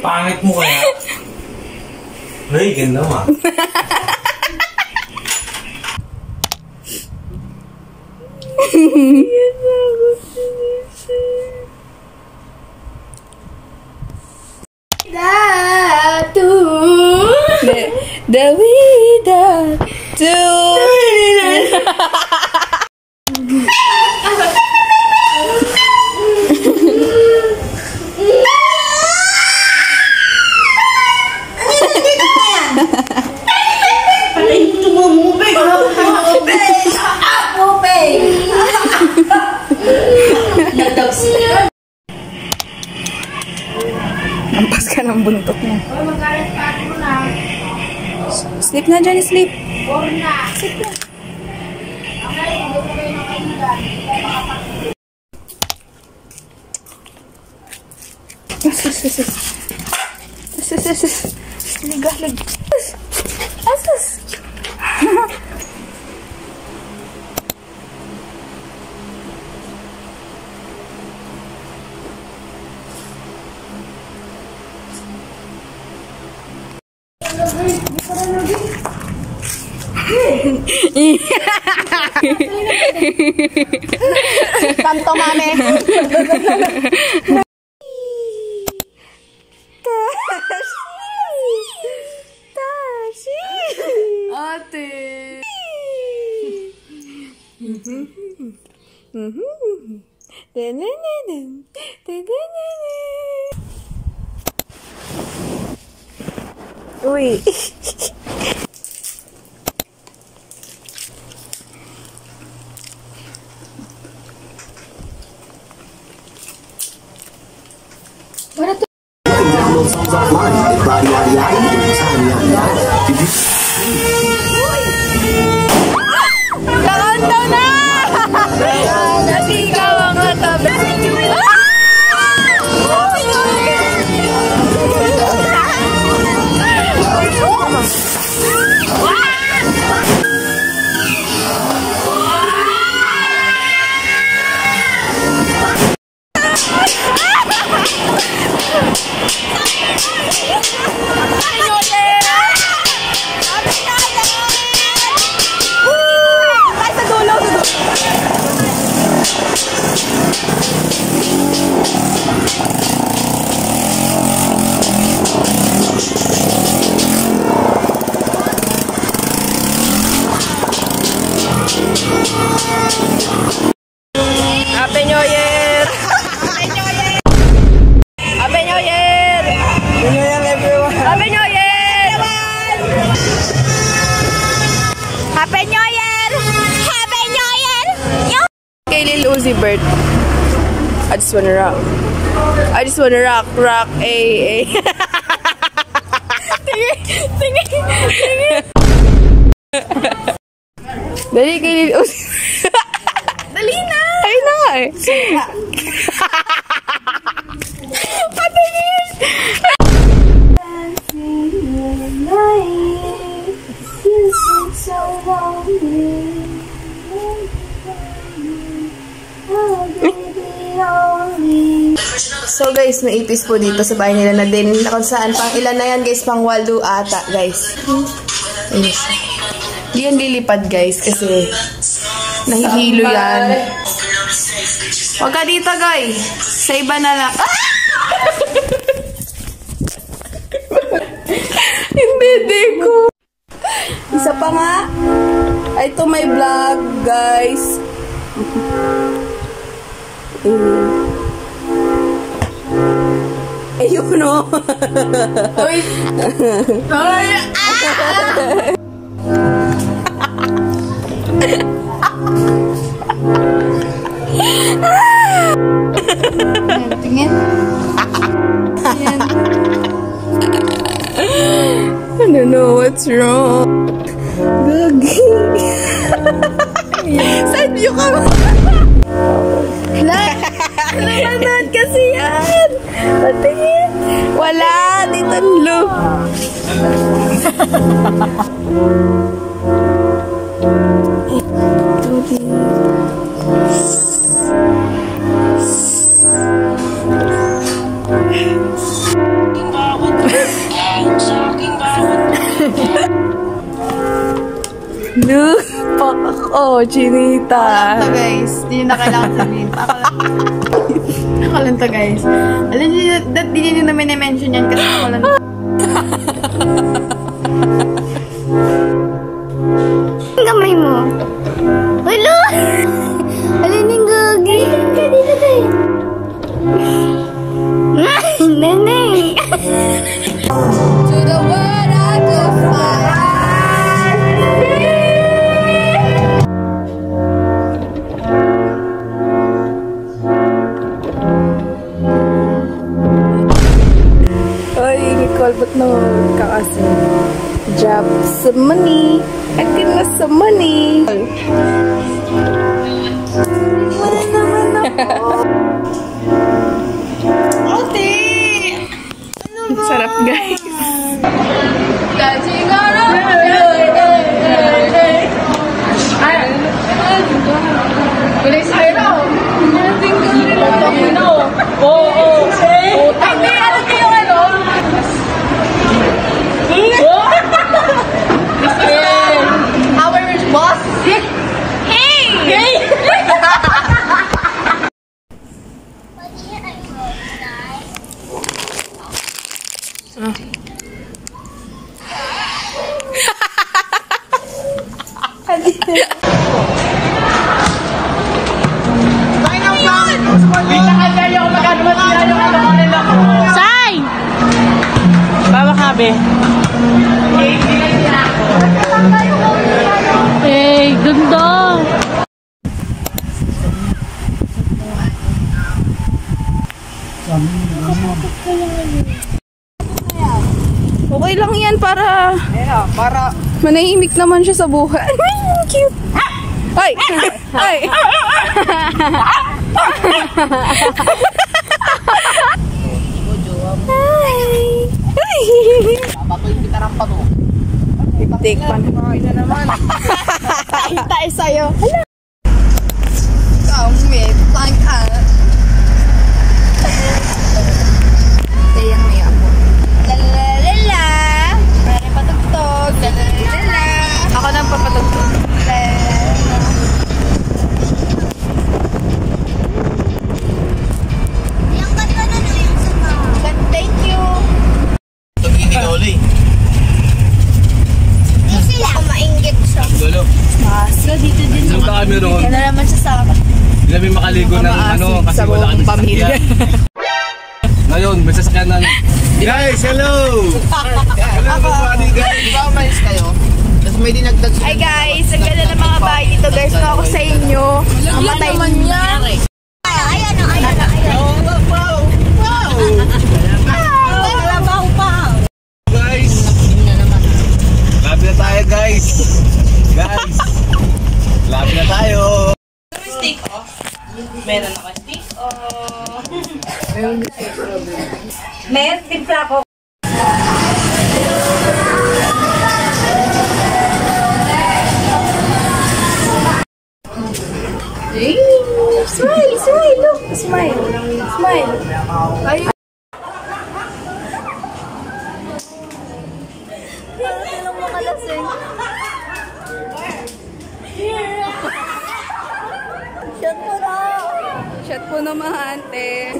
Pangit mo kaya? Ay, ganda ma. The vida to Lampas ka ng buntot mo. Sleep na dyan, sleep. Sleep na. Ligalig. Asas. Tanto mame. Tashi. Ate. Uy. Kakantaw na! Nasigaw ang katabi. Happy New Year! Happy New Year! Happy New Year! Happy New Year, everyone! Happy New Year! Happy New Year! Happy New Year! Kay Lil Uzi Vert. I just wanna rock. I just wanna rock, rock, ay. Tingin. Dali kay Lil Uzi. Dali na! Ay na nga eh. Patingin! So guys, may ipis po dito sa bahay nila na din. Kung saan, pang ilan na yan guys, pang Waldo ata guys. Ayun siya. Di yan lilipad guys kasi nahihilo yan. Huwag ka dito guys. Sa iba na lang. Ah! Hindi, Deko. Isa pa nga. Ito may vlog guys. Ayun no. Uy. Ay. Tingin. I don't know what's wrong. Gagi. Side view ka mo. Nanonood kasi yan. Patingin. Wala. Dito nlo. Pak ako, Chinita. Ako lang to guys. Hindi nyo na kailangan sabihin. Ako lang to guys. Alam nyo, di nyo naman na-mention yan kasi ako lang. Ang gamay mo. Wala! Alin yung gagi? Dito tayo. Nanay! To the world I could fly. Ay, Nicole, ba't naman ka kasi? Job sa money. Akin na sa money. Wala naman ako. Ate! Sarap, guys. Kulay sa'yo na. Oo. Ay, may ano kayo ano? Our boss? Hey! Say! Bawa ka, be. Eh, ganda. Okay lang yan para manahimik naman siya sa buhay. Cute. Ay! Ay! Tik man. Tayo sa'yo. Kami, tangka. Tayang may ako. Lalalala. Pare patugtog. Lalalala. Ako nang papatugtog. Lalalala. Yung ganda na no yung sama. Thank you. Hindi ka uli. Hindi sila. Kumainggit siya. Dulo. So, dito din. Saan ka kami roon? Yan na naman siya sa akin. Hindi kami makaligo ng ano kasi sa wala kami buong pamilya. sasakyan. Ngayon, may sasakyan na. Guys, hello! Hello, everybody, guys! Umalis kayo. Tapos may dinagdag Hi guys, ang ganda ng mga bahay dito guys. Kung ako sa inyo, mamatay naman niya. Ayan o, ayan o, ayan o. Guys! Labi na tayo, guys! Guys! Labi na tayo! Meron ako stick off. Meron timpla ko. Smile, smile, look. Smile. Smile. Ay. Anong makalasing? Shot po naman, ate.